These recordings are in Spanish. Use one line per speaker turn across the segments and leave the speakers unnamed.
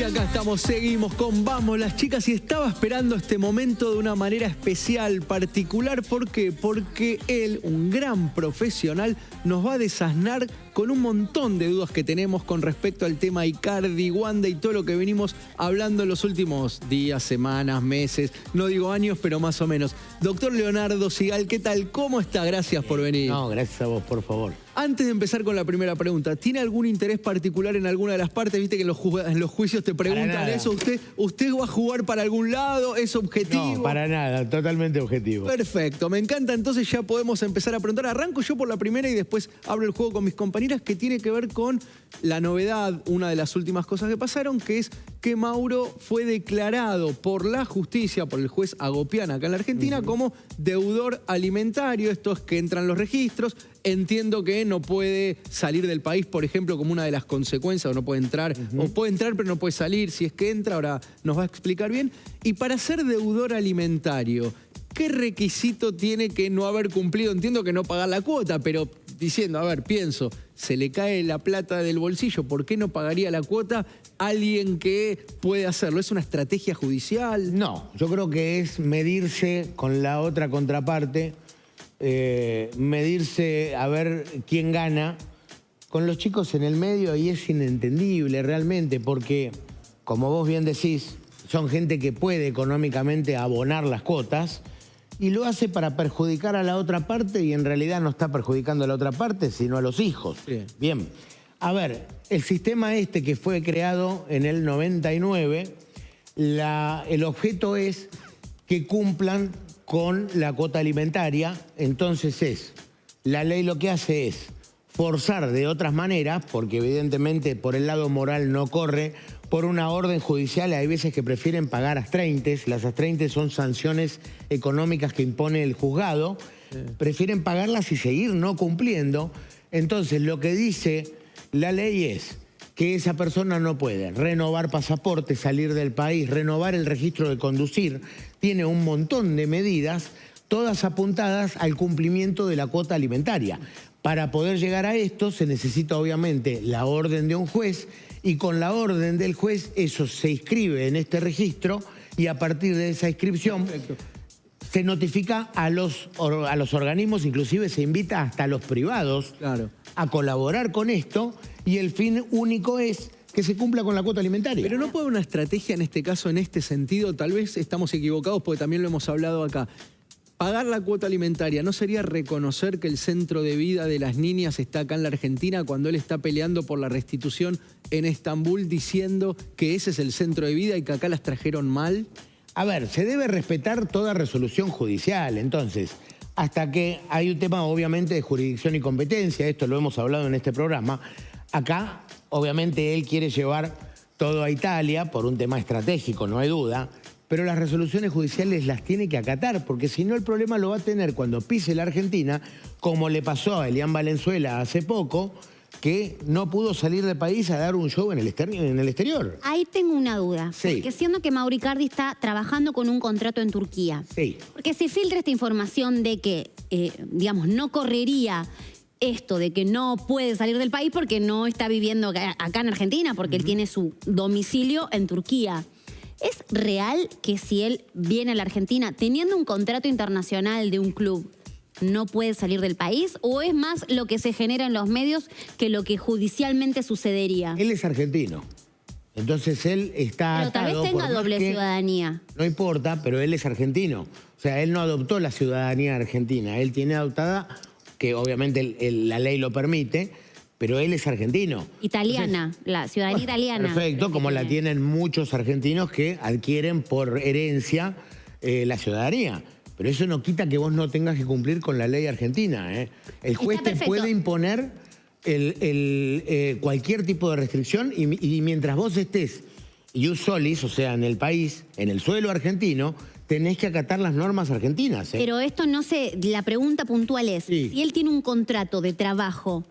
acá estamos, seguimos con Vamos las Chicas y estaba esperando este momento de una manera especial, particular. ¿Por qué? Porque él, un gran profesional, nos va a desasnar con un montón de dudas que tenemos con respecto al tema Icardi, Wanda y todo lo que venimos hablando en los últimos días, semanas, meses, no digo años, pero más o menos. Doctor Leonardo Sigal, ¿qué tal? ¿Cómo está? Gracias por venir.
No, gracias a vos, por favor.
Antes de empezar con la primera pregunta, ¿tiene algún interés particular en alguna de las partes? Viste que en los juicios te preguntan eso. ¿Usted va a jugar para algún lado? ¿Es objetivo?
No, para nada, totalmente objetivo.
Perfecto, me encanta. Entonces ya podemos empezar a preguntar. Arranco yo por la primera y después abro el juego con mis compañeras, que tiene que ver con la novedad, una de las últimas cosas que pasaron, que es que Mauro fue declarado por la justicia, por el juez Agopian acá en la Argentina, como deudor alimentario. Esto es que entran los registros. Entiendo que no puede salir del país, por ejemplo, como una de las consecuencias, o no puede entrar, o puede entrar pero no puede salir. Si es que entra, ahora nos va a explicar bien. Y para ser deudor alimentario, ¿qué requisito tiene que no haber cumplido? Entiendo que no pagar la cuota, pero diciendo, a ver, pienso, se le cae la plata del bolsillo, ¿por qué no pagaría la cuota alguien que puede hacerlo? ¿Es una estrategia judicial?
No, yo creo que es medirse con la otra contraparte, medirse a ver quién gana. Con los chicos en el medio y es inentendible realmente, porque, como vos bien decís, son gente que puede económicamente abonar las cuotas y lo hace para perjudicar a la otra parte, y en realidad no está perjudicando a la otra parte, sino a los hijos. Bien. A ver, el sistema este que fue creado en el 99, el objeto es que cumplan con la cuota alimentaria. Entonces la ley lo que hace es forzar de otras maneras, porque evidentemente por el lado moral no corre. Por una orden judicial hay veces que prefieren pagar astreintes. Las astreintes son sanciones económicas que impone el juzgado. Prefieren pagarlas y seguir no cumpliendo. Entonces lo que dice la ley es que esa persona no puede renovar pasaporte, salir del país, renovar el registro de conducir. Tiene un montón de medidas, todas apuntadas al cumplimiento de la cuota alimentaria. Para poder llegar a esto se necesita obviamente la orden de un juez, y con la orden del juez eso se inscribe en este registro, y a partir de esa inscripción se notifica a los organismos, inclusive se invita hasta a los privados a colaborar con esto, y el fin único es que se cumpla con la cuota alimentaria.
Pero no puede una estrategia en este caso, en este sentido, tal vez estamos equivocados porque también lo hemos hablado acá. Pagar la cuota alimentaria, ¿no sería reconocer que el centro de vida de las niñas está acá en la Argentina cuando él está peleando por la restitución en Estambul, diciendo que ese es el centro de vida y que acá las trajeron mal?
A ver, se debe respetar toda resolución judicial. Entonces, hasta que hay un tema obviamente de jurisdicción y competencia, esto lo hemos hablado en este programa, acá obviamente él quiere llevar todo a Italia por un tema estratégico, no hay duda, pero las resoluciones judiciales las tiene que acatar, porque si no el problema lo va a tener cuando pise la Argentina, como le pasó a Elian Valenzuela hace poco, que no pudo salir del país a dar un show en el exterior.
Ahí tengo una duda.
Sí.
Porque siendo que Mauro Icardi está trabajando con un contrato en Turquía.
Sí.
Porque se filtra esta información de que, digamos, no correría esto de que no puede salir del país porque no está viviendo acá en Argentina, porque él tiene su domicilio en Turquía. ¿Es real que si él viene a la Argentina teniendo un contrato internacional de un club, no puede salir del país? ¿O es más lo que se genera en los medios que lo que judicialmente sucedería?
Él es argentino. Entonces él está
Pero tal vez tenga doble ciudadanía.
No importa, pero él es argentino. O sea, él no adoptó la ciudadanía argentina. Él tiene adoptada, que obviamente la ley lo permite, pero él es argentino.
Italiana,
entonces,
la ciudadanía italiana.
Perfecto, como la tienen muchos argentinos que adquieren por herencia la ciudadanía. Pero eso no quita que vos no tengas que cumplir con la ley argentina. El juez te puede imponer cualquier tipo de restricción, y mientras vos estés ius solis, o sea, en el país, en el suelo argentino, tenés que acatar las normas argentinas.
Pero esto no sé, la pregunta puntual es, si él tiene un contrato de trabajo,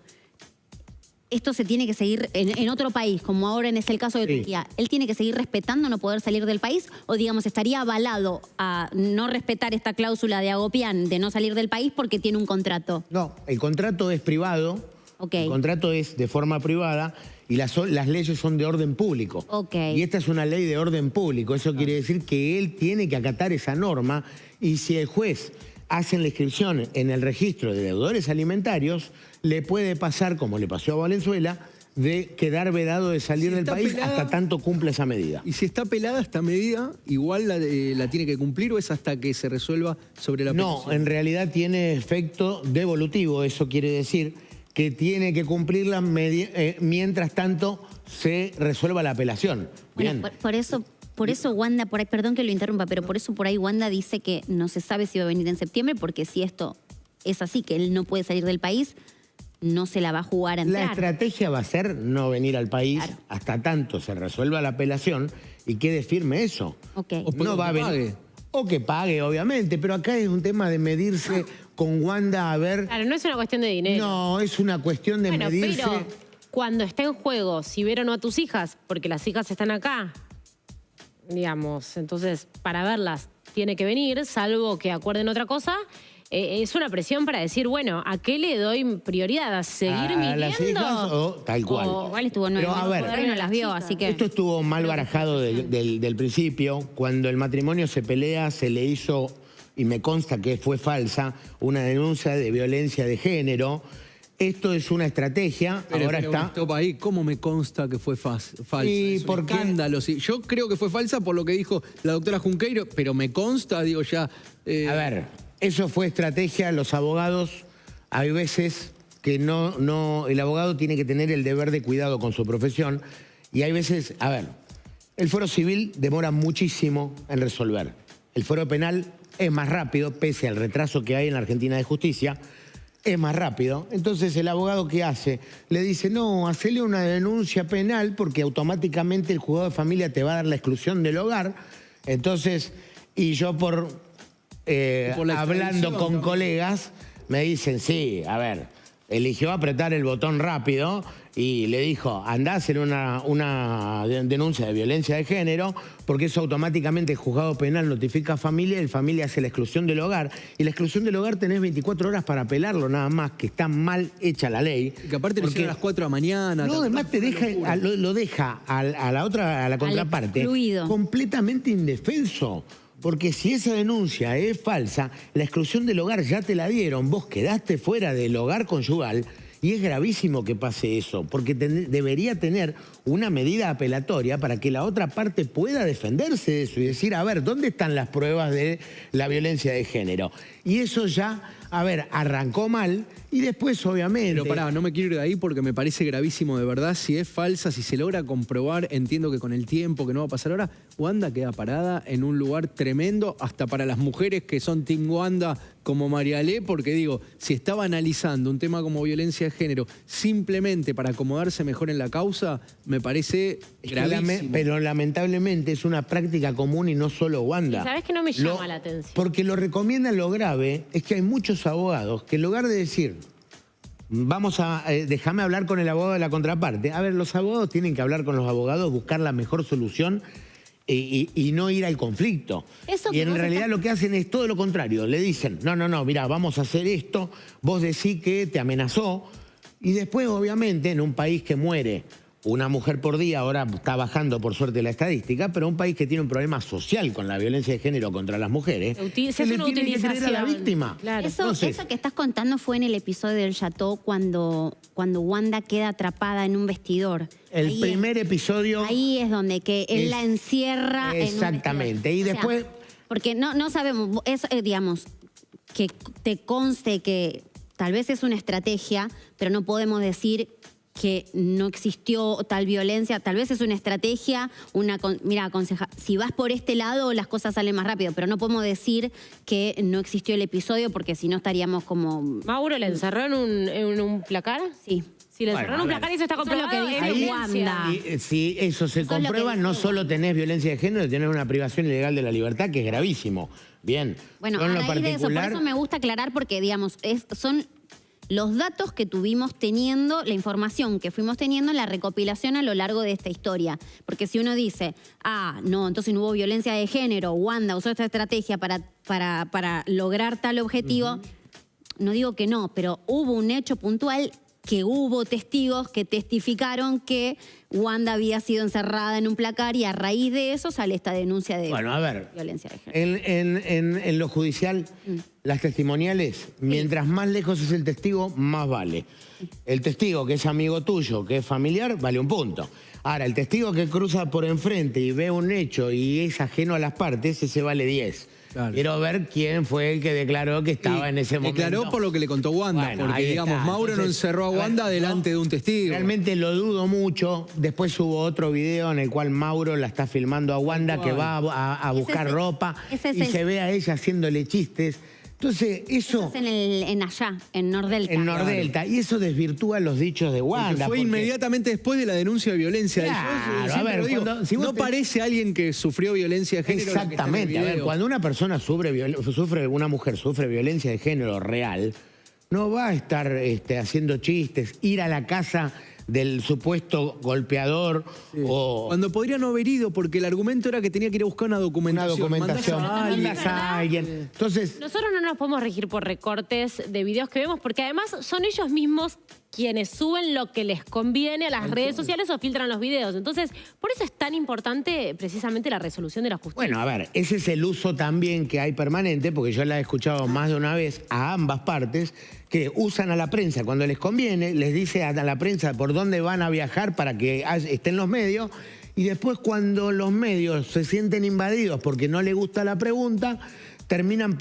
esto se tiene que seguir en otro país, como ahora es el caso de Turquía, ¿él tiene que seguir respetando no poder salir del país? O digamos, estaría avalado a no respetar esta cláusula de Agopian de no salir del país porque tiene un contrato.
No, el contrato es privado,
Ok.
El contrato es de forma privada y las leyes son de orden público.
Ok.
Y esta es una ley de orden público. Eso quiere decir que él tiene que acatar esa norma y si el juez hace la inscripción en el registro de deudores alimentarios, le puede pasar, como le pasó a Valenzuela, de quedar vedado de salir
Si
del
está
país
pelada,
hasta tanto cumpla esa medida.
Y si está pelada esta medida, igual la tiene que cumplir o es hasta que se resuelva sobre la
No,
petición.
en realidad tiene efecto devolutivo. Eso quiere decir que tiene que cumplirla mientras tanto se resuelva la apelación. Bien.
Bueno, por eso Wanda, por ahí, perdón que lo interrumpa, pero por eso por ahí Wanda dice que no se sabe si va a venir en septiembre, porque si esto es así, que él no puede salir del país, no se la va a jugar a
La
entrar.
estrategia va a ser no venir al país
Claro.
hasta tanto se resuelva la apelación y quede firme eso.
Ok.
No va a venir.
pague.
O que pague, obviamente, pero acá es un tema de medirse con Wanda a ver.
Claro, no es una cuestión de dinero.
No, es una cuestión de
Bueno,
medirse.
pero cuando está en juego, si ver o no a tus hijas, porque las hijas están acá, digamos, entonces para verlas tiene que venir, salvo que acuerden otra cosa, es una presión para decir, bueno, ¿a qué le doy prioridad? ¿A seguir
¿A
viviendo?
las hijas o tal cual?
Igual estuvo 9
Pero, a
meses
ver,
por ahí, no las vio, así que...
Esto estuvo mal barajado del principio. Cuando el matrimonio se pelea, se le hizo, y me consta que fue falsa, una denuncia de violencia de género. Esto es una estrategia, ahora está...
Stop ahí, ¿cómo me consta que fue falsa?
Y
Es un
porque-
escándalo. Sí. Yo creo que fue falsa por lo que dijo la doctora Junqueiro, pero me consta, digo ya...
A ver, eso fue estrategia. Los abogados, hay veces que el abogado tiene que tener el deber de cuidado con su profesión y hay veces, a ver, el fuero civil demora muchísimo en resolver. El fuero penal es más rápido, pese al retraso que hay en la Argentina de justicia, es más rápido. Entonces el abogado, ¿qué hace? Le dice, no, hacele una denuncia penal porque automáticamente el juzgado de familia te va a dar la exclusión del hogar. Entonces, y yo por
la
hablando
extradición
con
también.
colegas, me dicen, sí, a ver, eligió apretar el botón rápido y le dijo, andá a hacer una denuncia de violencia de género, porque eso automáticamente el juzgado penal notifica a familia y el familia hace la exclusión del hogar. Y la exclusión del hogar tenés 24 horas para apelarlo nada más, que está mal hecha la ley.
Y que aparte lo hicieron a las 4 de la mañana.
No, además te
fue una
deja,
locura.
lo deja a la contraparte
excluido.
completamente indefenso. Porque si esa denuncia es falsa, la exclusión del hogar ya te la dieron, vos quedaste fuera del hogar conyugal y es gravísimo que pase eso, porque debería tener una medida apelatoria para que la otra parte pueda defenderse de eso y decir, a ver, ¿dónde están las pruebas de la violencia de género? Y eso ya, a ver, arrancó mal y después obviamente...
Pero pará, no me quiero ir de ahí porque me parece gravísimo de verdad. Si es falsa, si se logra comprobar, entiendo que con el tiempo que no va a pasar ahora, Wanda queda parada en un lugar tremendo, hasta para las mujeres que son Team Wanda como Marialé, porque digo, si estaba analizando un tema como violencia de género simplemente para acomodarse mejor en la causa, me parece
Es que
gravísimo.
pero lamentablemente es una práctica común y no solo Wanda.
Y ¿sabés que no me llama la atención?
Porque lo recomiendan. Lo grave es que hay muchos abogados que en lugar de decir, déjame hablar con el abogado de la contraparte. A ver, los abogados tienen que hablar con los abogados, buscar la mejor solución y no ir al conflicto.
Eso
Y
que
en
vos
realidad
estás-
lo que hacen es todo lo contrario. Le dicen, no, mira, vamos a hacer esto, vos decís que te amenazó. Y después, obviamente, en un país que muere una mujer por día, ahora está bajando por suerte la estadística, pero un país que tiene un problema social con la violencia de género contra las mujeres,
Se
se
hace
le
una
tiene que creer a la
utilización.
víctima.
Claro.
Eso que estás contando fue en el episodio del Chateau cuando Wanda queda atrapada en un vestidor.
El
Ahí
primer episodio...
Ahí es donde que él
Es-
la encierra en un
Exactamente.
vestidor.
Y
O sea,
después...
porque no sabemos, digamos, que te conste que tal vez es una estrategia, pero no podemos decir que no existió tal violencia, tal vez es una estrategia, mira, aconseja, si vas por este lado las cosas salen más rápido, pero no podemos decir que no existió el episodio porque si no estaríamos como...
¿Mauro le encerró en un placar?
Sí.
Si le
Bueno,
encerró en un
a ver.
placar y eso está
Eso es lo
comprobado,
que
es
dice
violencia.
Wanda.
Y, si eso se
Eso es lo
comprueba,
que
no
dice
solo tenés violencia de género, tenés una privación ilegal de la libertad, que es gravísimo. Bien.
Bueno,
Yo en
a
lo
raíz de eso, por
particular-
eso me gusta aclarar porque, digamos, son los datos que tuvimos teniendo, la información que fuimos teniendo en la recopilación a lo largo de esta historia. Porque si uno dice, no, entonces no hubo violencia de género, Wanda usó esta estrategia para lograr tal objetivo, no digo que no, pero hubo un hecho puntual que hubo testigos que testificaron que Wanda había sido encerrada en un placar y a raíz de eso sale esta denuncia de
Bueno, a ver,
violencia de género.
en lo judicial, las testimoniales, mientras más lejos es el testigo, más vale. El testigo que es amigo tuyo, que es familiar, vale un punto. Ahora, el testigo que cruza por enfrente y ve un hecho y es ajeno a las partes, ese vale 10.
Claro.
Quiero ver quién fue el que declaró que estaba en ese momento.
Declaró por lo que le contó Wanda,
Bueno,
porque
ahí
digamos,
está.
Mauro no
Entonces,
encerró a Wanda delante de un testigo.
Realmente lo dudo mucho. Después hubo otro video en el cual Mauro la está filmando a Wanda, que va a buscar ropa
ese es
y
el-
se ve a ella haciéndole chistes. Entonces,
Eso es en allá, en Nordelta.
en Nordelta. Y eso desvirtúa los dichos de
Porque
Wanda.
fue
porque-
inmediatamente después de la denuncia de violencia.
Claro,
Yo
a
siempre
ver,
lo digo,
cuando- si vos
no
te-
parece alguien que sufrió violencia de género. la que está en el
Exactamente. A ver,
video.
cuando una persona una mujer sufre violencia de género real, no va a estar haciendo chistes, ir a la casa del supuesto golpeador o
Cuando podría no haber ido, porque el argumento era que tenía que ir a buscar una
una
documentación.
documentación.
Mandás a alguien.
Mandas a alguien. Entonces,
Nosotros no nos podemos regir por recortes de videos que vemos, porque además son ellos mismos quienes suben lo que les conviene a las redes sociales o filtran los videos. Entonces, por eso es tan importante precisamente la resolución de la justicia.
bueno, a ver, ese es el uso también que hay permanente, porque yo la he escuchado más de una vez a ambas partes, que usan a la prensa cuando les conviene, les dice a la prensa por dónde van a viajar para que estén los medios, y después cuando los medios se sienten invadidos porque no les gusta la pregunta, terminan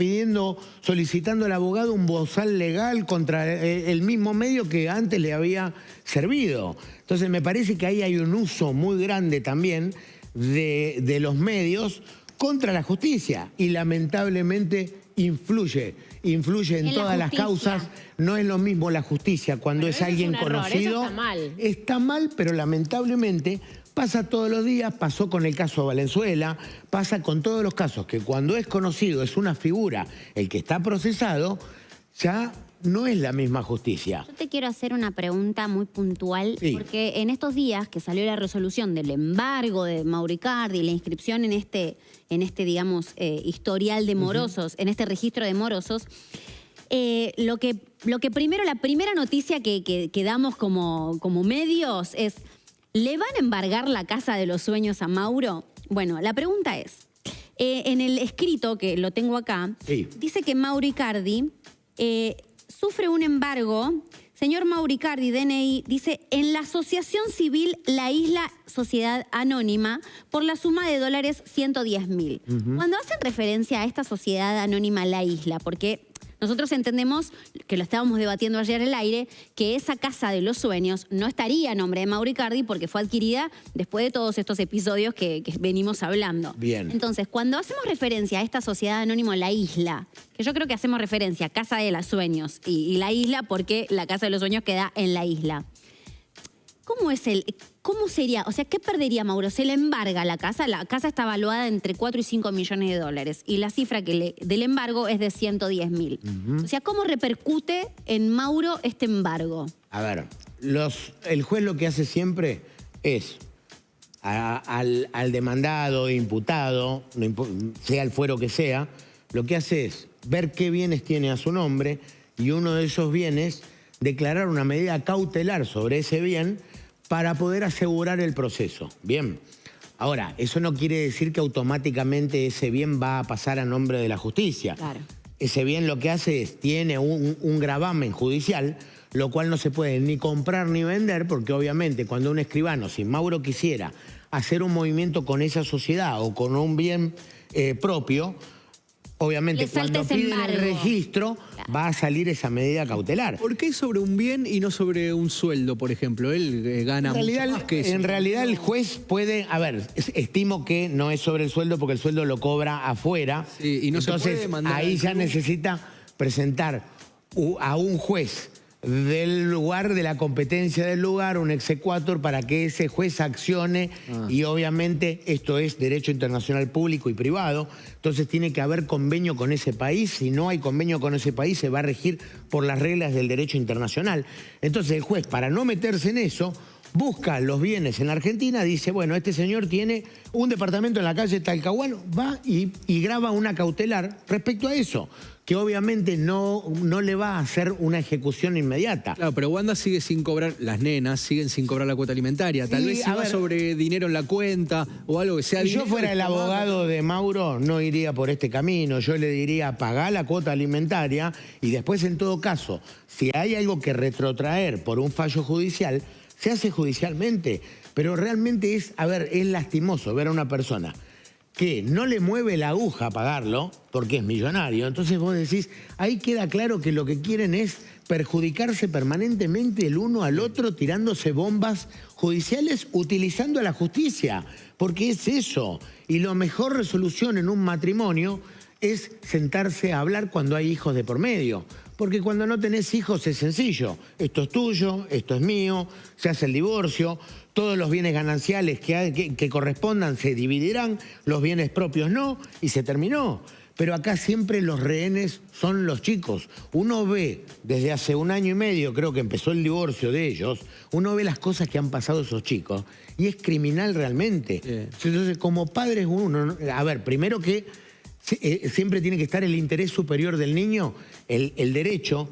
solicitando al abogado un bozal legal contra el mismo medio que antes le había servido. Entonces me parece que ahí hay un uso muy grande también de los medios contra la justicia y lamentablemente influye en
En la
todas las
justicia.
causas. No es lo mismo la justicia cuando
Bueno,
es
eso es
alguien
un error, eso
conocido.
está mal.
Está mal, pero lamentablemente pasa todos los días, pasó con el caso de Valenzuela, pasa con todos los casos, que cuando es conocido, es una figura, el que está procesado, ya no es la misma justicia.
Yo te quiero hacer una pregunta muy puntual,
Sí.
porque en estos días que salió la resolución del embargo de Mauricardi y la inscripción en este digamos, historial de morosos, en este registro de morosos, lo que primero, la primera noticia que damos como medios es, ¿le van a embargar la casa de los sueños a Mauro? Bueno, la pregunta es, en el escrito, que lo tengo acá,
Sí.
dice que Mauricardi sufre un embargo. Señor Mauricardi, DNI, dice, en la Asociación Civil La Isla Sociedad Anónima, por la suma de dólares 110.000. Cuando hacen referencia a esta sociedad anónima La Isla, porque nosotros entendemos, que lo estábamos debatiendo ayer en el aire, que esa casa de los sueños no estaría a nombre de Mauricardi porque fue adquirida después de todos estos episodios que venimos hablando.
Bien.
Entonces, cuando hacemos referencia a esta sociedad anónima La Isla, que yo creo que hacemos referencia a Casa de los Sueños y La Isla porque la Casa de los Sueños queda en La Isla. ¿Cómo sería? O sea, ¿qué perdería Mauro? Se le embarga la casa está valuada entre 4 y 5 millones de dólares y la cifra del embargo es de 110.000. O sea, ¿cómo repercute en Mauro este embargo?
A ver, el juez lo que hace siempre es al demandado, imputado, sea el fuero que sea, lo que hace es ver qué bienes tiene a su nombre y uno de esos bienes declarar una medida cautelar sobre ese bien para poder asegurar el proceso. Bien. Ahora, eso no quiere decir que automáticamente ese bien va a pasar a nombre de la justicia.
Claro.
Ese bien lo que hace es, tiene un gravamen judicial, lo cual no se puede ni comprar ni vender, porque obviamente cuando un escribano, si Mauro quisiera hacer un movimiento con esa sociedad o con un bien propio, obviamente
Le salta
cuando
ese
piden el
embargo.
registro va a salir esa medida cautelar.
¿Por qué sobre un bien y no sobre un sueldo, por ejemplo? Él gana
En realidad,
mucho más que eso.
en realidad el juez puede, a ver, estimo que no es sobre el sueldo porque el sueldo lo cobra afuera.
Sí, y no se
Entonces,
puede demandar
ahí
al
ya
club.
necesita presentar a un juez del lugar, de la competencia del lugar, un exequatur para que ese juez accione y obviamente esto es derecho internacional público y privado, entonces tiene que haber convenio con ese país, si no hay convenio con ese país se va a regir por las reglas del derecho internacional. Entonces el juez, para no meterse en eso, busca los bienes en la Argentina, dice, bueno, este señor tiene un departamento en la calle Talcahuano, va y graba una cautelar respecto a eso. que obviamente no le va a hacer una ejecución inmediata.
Claro, pero Wanda sigue sin cobrar, las nenas siguen sin cobrar la cuota alimentaria. Tal
Y,
vez si
a
va
ver,
sobre dinero en la cuenta o algo que sea
si yo
dinero
fuera el
descontado.
abogado de Mauro, no iría por este camino. Yo le diría, pagá la cuota alimentaria y después, en todo caso, si hay algo que retrotraer por un fallo judicial, se hace judicialmente. Pero realmente es lastimoso ver a una persona que no le mueve la aguja a pagarlo, porque es millonario. Entonces vos decís, ahí queda claro que lo que quieren es perjudicarse permanentemente el uno al otro, tirándose bombas judiciales, utilizando a la justicia, porque es eso. Y la mejor resolución en un matrimonio es sentarse a hablar cuando hay hijos de por medio. Porque cuando no tenés hijos es sencillo. Esto es tuyo, esto es mío, se hace el divorcio, todos los bienes gananciales que correspondan se dividirán, los bienes propios no, y se terminó. Pero acá siempre los rehenes son los chicos. Uno ve, desde hace 1 año y medio, creo que empezó el divorcio de ellos, uno ve las cosas que han pasado esos chicos, y es criminal realmente. Entonces, como padres uno, primero que siempre tiene que estar el interés superior del niño, el derecho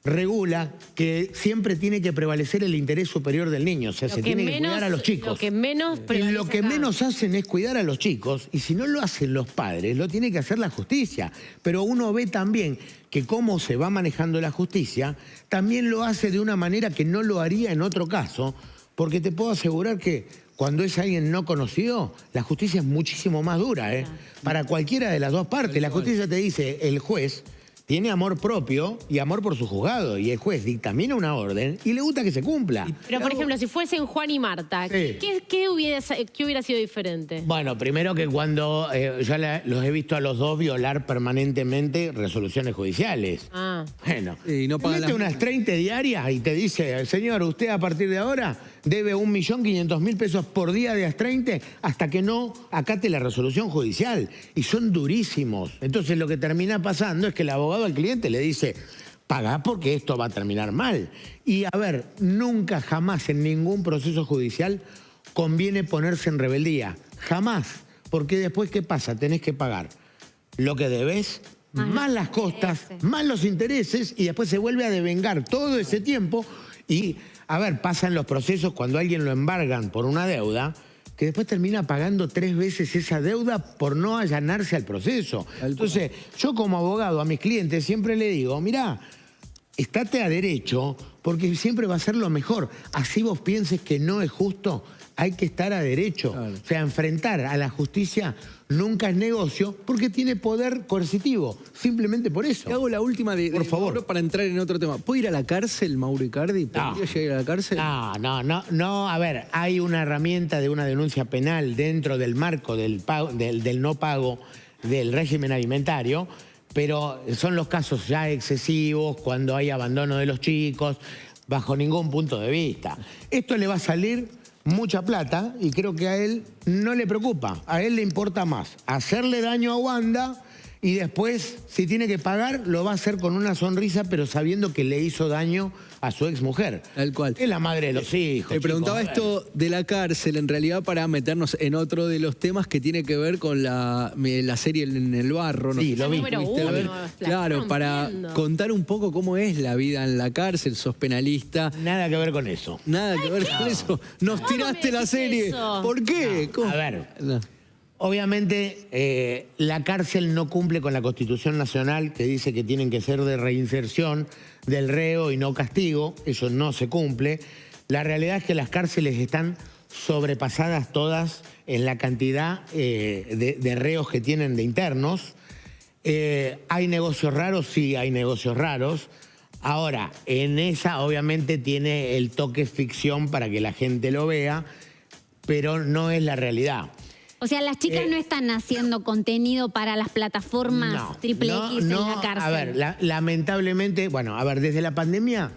regula que siempre tiene que prevalecer el interés superior del niño, o sea, se tiene que cuidar a los chicos.
Lo que menos
Y lo que
acá.
menos hacen es cuidar a los chicos, y si no lo hacen los padres, lo tiene que hacer la justicia. Pero uno ve también que cómo se va manejando la justicia, también lo hace de una manera que no lo haría en otro caso, porque te puedo asegurar que cuando es alguien no conocido, la justicia es muchísimo más dura, ¿eh? Para cualquiera de las dos partes. La justicia te dice, el juez tiene amor propio y amor por su juzgado, y el juez dictamina una orden y le gusta que se cumpla.
Pero, por ejemplo, si fuesen Juan y Marta,
Sí.
¿qué hubiera sido diferente?
Bueno, primero que cuando yo los he visto a los dos violar permanentemente resoluciones judiciales.
Ah.
Bueno,
Y no
te
pagan
mete
las-
unas 30 diarias y te dice, señor, usted a partir de ahora debe 1.500.000 pesos por día de as-30 hasta que no acate la resolución judicial. Y son durísimos. Entonces lo que termina pasando es que el abogado al cliente le dice, paga porque esto va a terminar mal. Y nunca, jamás en ningún proceso judicial conviene ponerse en rebeldía. Jamás. Porque después, ¿qué pasa? Tenés que pagar lo que debes, más las costas, más los intereses, y después se vuelve a devengar todo ese tiempo. Y, pasan los procesos cuando a alguien lo embargan por una deuda, que después termina pagando 3 veces esa deuda por no allanarse al proceso. Entonces, yo como abogado a mis clientes siempre le digo, mirá, estate a derecho, porque siempre va a ser lo mejor. Así vos pienses que no es justo, hay que estar a derecho.
Claro.
O sea, enfrentar a la justicia nunca es negocio, porque tiene poder coercitivo, simplemente por eso.
Te hago la última
Por favor.
Mauro para entrar en otro tema. ¿Puedo ir a la cárcel, Mauro Icardi?
No.
¿Podría llegar a la cárcel?
No, hay una herramienta de una denuncia penal dentro del marco del no pago del régimen alimentario, pero son los casos ya excesivos, cuando hay abandono de los chicos, bajo ningún punto de vista. Esto le va a salir mucha plata y creo que a él no le preocupa. A él le importa más hacerle daño a Wanda y después, si tiene que pagar, lo va a hacer con una sonrisa, pero sabiendo que le hizo daño a su exmujer.
Tal cual.
Es la madre de los hijos.
Te preguntaba
chicos.
esto de la cárcel, en realidad, para meternos en otro de los temas que tiene que ver con la serie En el Barro.
Sí,
sé
lo
si
vi.
pudiste
Número
ver.
uno, la
Claro,
están
para
rompiendo.
contar un poco cómo es la vida en la cárcel, sos penalista.
Nada que ver con eso.
Nada que ver con eso. Nos
¿Cómo
tiraste
me
la
decís
serie.
eso?
¿Por qué? ¿Cómo?
A ver.
No.
Obviamente, la cárcel no cumple con la Constitución Nacional, que dice que tienen que ser de reinserción del reo y no castigo. Eso no se cumple. La realidad es que las cárceles están sobrepasadas todas en la cantidad de reos que tienen de internos. ¿Hay negocios raros? Sí, hay negocios raros. Ahora, en esa obviamente tiene el toque ficción para que la gente lo vea, pero no es la realidad.
O sea, las chicas no están haciendo contenido para las plataformas triple X en la cárcel.
Lamentablemente, desde la pandemia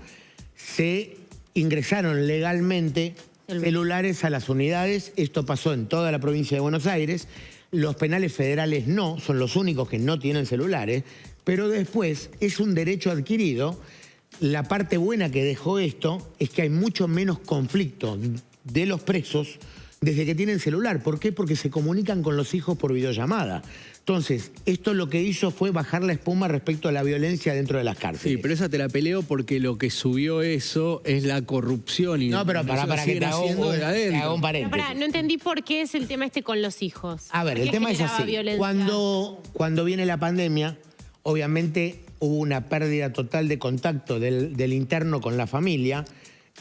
se ingresaron legalmente celulares a las unidades. Esto pasó en toda la provincia de Buenos Aires. Los penales federales no, son los únicos que no tienen celulares, pero después es un derecho adquirido. La parte buena que dejó esto es que hay mucho menos conflicto de los presos desde que tienen celular. ¿Por qué? Porque se comunican con los hijos por videollamada. Entonces, esto lo que hizo fue bajar la espuma respecto a la violencia dentro de las cárceles.
Sí, pero esa te la peleo porque lo que subió eso es la corrupción. Y
no, pero para que te hago un paréntesis.
Pará, no entendí por qué es el tema este con los hijos.
A ver, el tema es así. Cuando viene la pandemia, obviamente hubo una pérdida total de contacto del interno con la familia.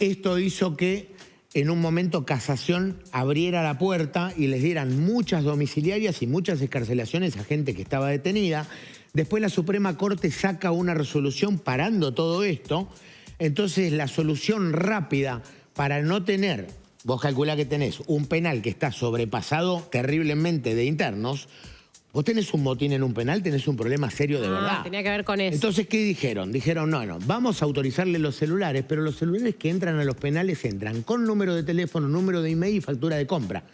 Esto hizo que en un momento Casación abriera la puerta y les dieran muchas domiciliarias y muchas excarcelaciones a gente que estaba detenida. Después la Suprema Corte saca una resolución parando todo esto. Entonces la solución rápida para no tener, vos calculá que tenés un penal que está sobrepasado terriblemente de internos. Vos tenés un motín en un penal, tenés un problema serio de verdad.
Tenía que ver con eso.
Entonces, ¿qué dijeron? Dijeron, no, vamos a autorizarle los celulares, pero los celulares que entran a los penales entran con número de teléfono, número de email y factura de compra.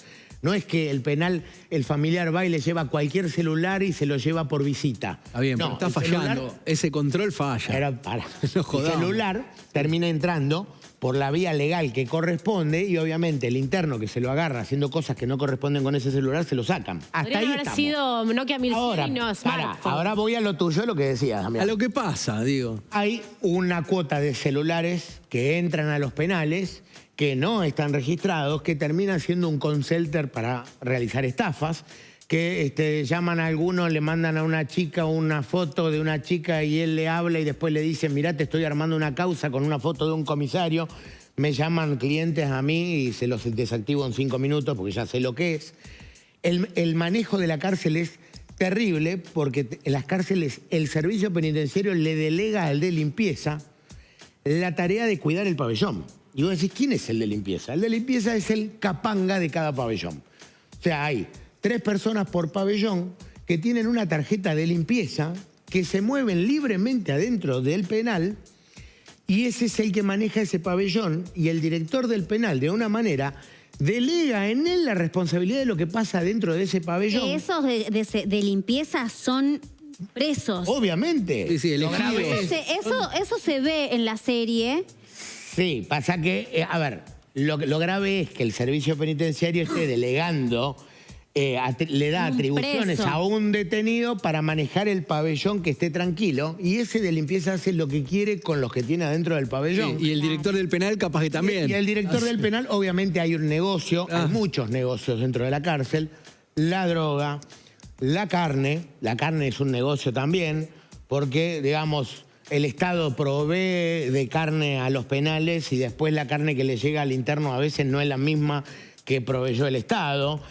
No es que el penal, el familiar va y le lleva cualquier celular y se lo lleva por visita.
Está bien, pero está fallando. Ese control falla.
El celular termina entrando por la vía legal que corresponde y obviamente el interno que se lo agarra haciendo cosas que no corresponden con ese celular se lo sacan. Hasta ahí
haber
estamos.
Sido Nokia 1100 y no smartphone.
Ahora voy a lo tuyo, lo que decías, Damián.
A lo que pasa, digo.
Hay una cuota de celulares que entran a los penales que no están registrados, que terminan siendo un call center para realizar estafas, que llaman a algunos, le mandan a una chica una foto de una chica y él le habla y después le dice, mirá, te estoy armando una causa con una foto de un comisario. Me llaman clientes a mí y se los desactivo en 5 minutos porque ya sé lo que es. El manejo de la cárcel es terrible porque en las cárceles el servicio penitenciario le delega al de limpieza la tarea de cuidar el pabellón. Y vos decís, ¿quién es el de limpieza? El de limpieza es el capanga de cada pabellón. O sea, hay 3 personas por pabellón que tienen una tarjeta de limpieza, que se mueven libremente adentro del penal y ese es el que maneja ese pabellón y el director del penal, de una manera, delega en él la responsabilidad de lo que pasa dentro de ese pabellón.
Esos de limpieza son presos.
Obviamente.
Sí, sí,
Eso se ve en la serie.
Sí, pasa que, a ver, lo grave es que el servicio penitenciario esté delegando, le da atribuciones a un detenido para manejar el pabellón que esté tranquilo y ese de limpieza hace lo que quiere con los que tiene adentro del pabellón.
Sí, y el director del penal capaz que también.
Y el director del penal, obviamente hay un negocio, hay muchos negocios dentro de la cárcel, la droga, la carne es un negocio también, porque, digamos, el Estado provee de carne a los penales y después la carne que le llega al interno a veces no es la misma que proveyó el Estado.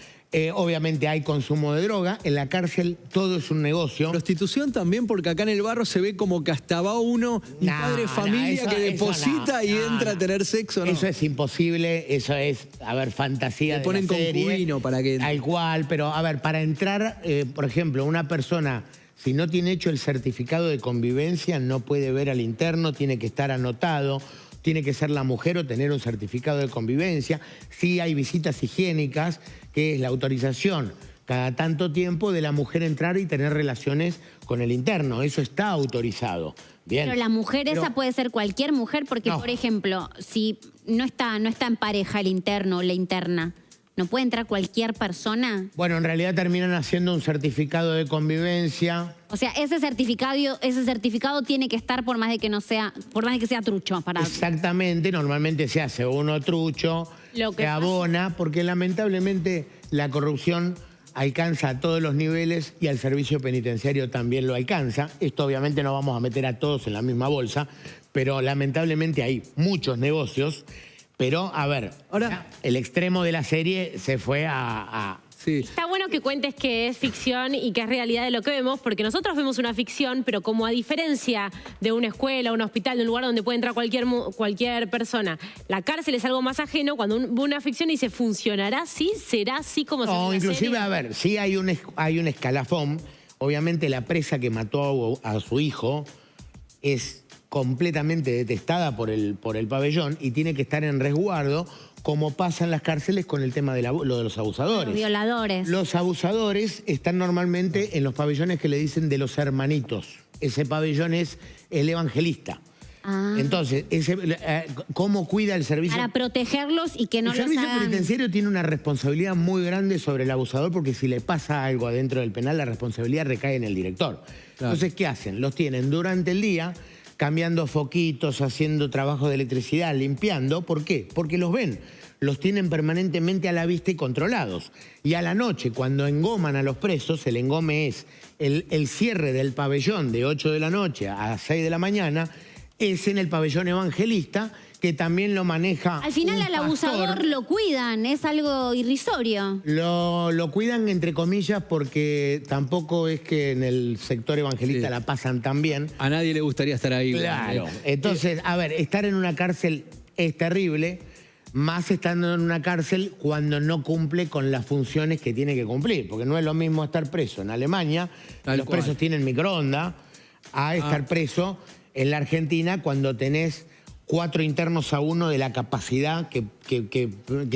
Obviamente hay consumo de droga. En la cárcel todo es un negocio.
Prostitución también, porque acá en el barrio se ve como que hasta va uno, un padre de familia que deposita y entra a tener sexo. ¿No?
Eso es imposible, eso es, a ver, fantasía
Le ponen
de la serie,
concubino para que...
Tal cual, pero a ver, para entrar, por ejemplo, una persona, si no tiene hecho el certificado de convivencia, no puede ver al interno, tiene que estar anotado, tiene que ser la mujer o tener un certificado de convivencia. Sí hay visitas higiénicas, que es la autorización cada tanto tiempo de la mujer entrar y tener relaciones con el interno. Eso está autorizado. Bien.
Pero la mujer esa puede ser cualquier mujer, porque, por ejemplo, si no está en pareja el interno o la interna, ¿no puede entrar cualquier persona?
Bueno, en realidad terminan haciendo un certificado de convivencia.
O sea, ese certificado tiene que estar por más de que sea trucho.
Exactamente, normalmente se hace uno trucho, se abona, porque lamentablemente la corrupción alcanza a todos los niveles y al servicio penitenciario también lo alcanza. Esto obviamente no vamos a meter a todos en la misma bolsa, pero lamentablemente hay muchos negocios. Pero, a ver, ahora el extremo de la serie se fue a...
Sí.
Está bueno que cuentes que es ficción y que es realidad de lo que vemos, porque nosotros vemos una ficción, pero como a diferencia de una escuela, un hospital, de un lugar donde puede entrar cualquier persona, la cárcel es algo más ajeno. Cuando uno una ficción dice, ¿funcionará así? ¿Será así como se ve en la
inclusive,
serie?
a ver, sí hay un escalafón. Obviamente la presa que mató a su hijo es completamente detestada por el pabellón y tiene que estar en resguardo, como pasa en las cárceles con el tema de lo de los abusadores.
Los violadores.
Los abusadores están normalmente en los pabellones que le dicen de los hermanitos. Ese pabellón es el evangelista. Entonces, ¿cómo cuida el servicio?
Para protegerlos y que no
El
los
servicio
hagan...
penitenciario tiene una responsabilidad muy grande sobre el abusador porque si le pasa algo adentro del penal, la responsabilidad recae en el director.
Claro.
Entonces, ¿qué hacen? Los tienen durante el día cambiando foquitos, haciendo trabajo de electricidad, limpiando. ¿Por qué? Porque los ven. Los tienen permanentemente a la vista y controlados. Y a la noche, cuando engoman a los presos, el engome es el cierre del pabellón de 8 de la noche a 6 de la mañana, es en el pabellón evangelista, que también lo maneja
Al final
un
al abusador
pastor.
lo cuidan, es algo irrisorio.
Lo cuidan entre comillas porque tampoco es que en el sector evangelista
Sí.
la pasan tan bien.
A nadie le gustaría estar ahí.
Claro. Entonces, a ver, estar en una cárcel es terrible, más estando en una cárcel cuando no cumple con las funciones que tiene que cumplir. Porque no es lo mismo estar preso en Alemania,
Tal
los
cual.
presos tienen microondas, a estar preso en la Argentina cuando tenés 4 internos a 1 de la capacidad que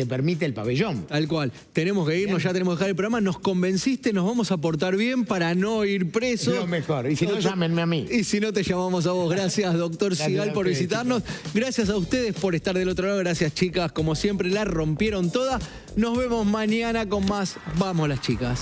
permite el pabellón.
Tal cual. Tenemos que irnos, ya tenemos que dejar el programa. Nos convenciste, nos vamos a portar bien para no ir presos.
Lo mejor. Y si no,
Doctor-
llámenme a mí.
Y si no, te llamamos a vos. Gracias, doctor
Gracias
Sigal,
a
por
ustedes,
visitarnos. Gracias a ustedes por estar del otro lado. Gracias, chicas. Como siempre, la rompieron toda. Nos vemos mañana con más Vamos las Chicas.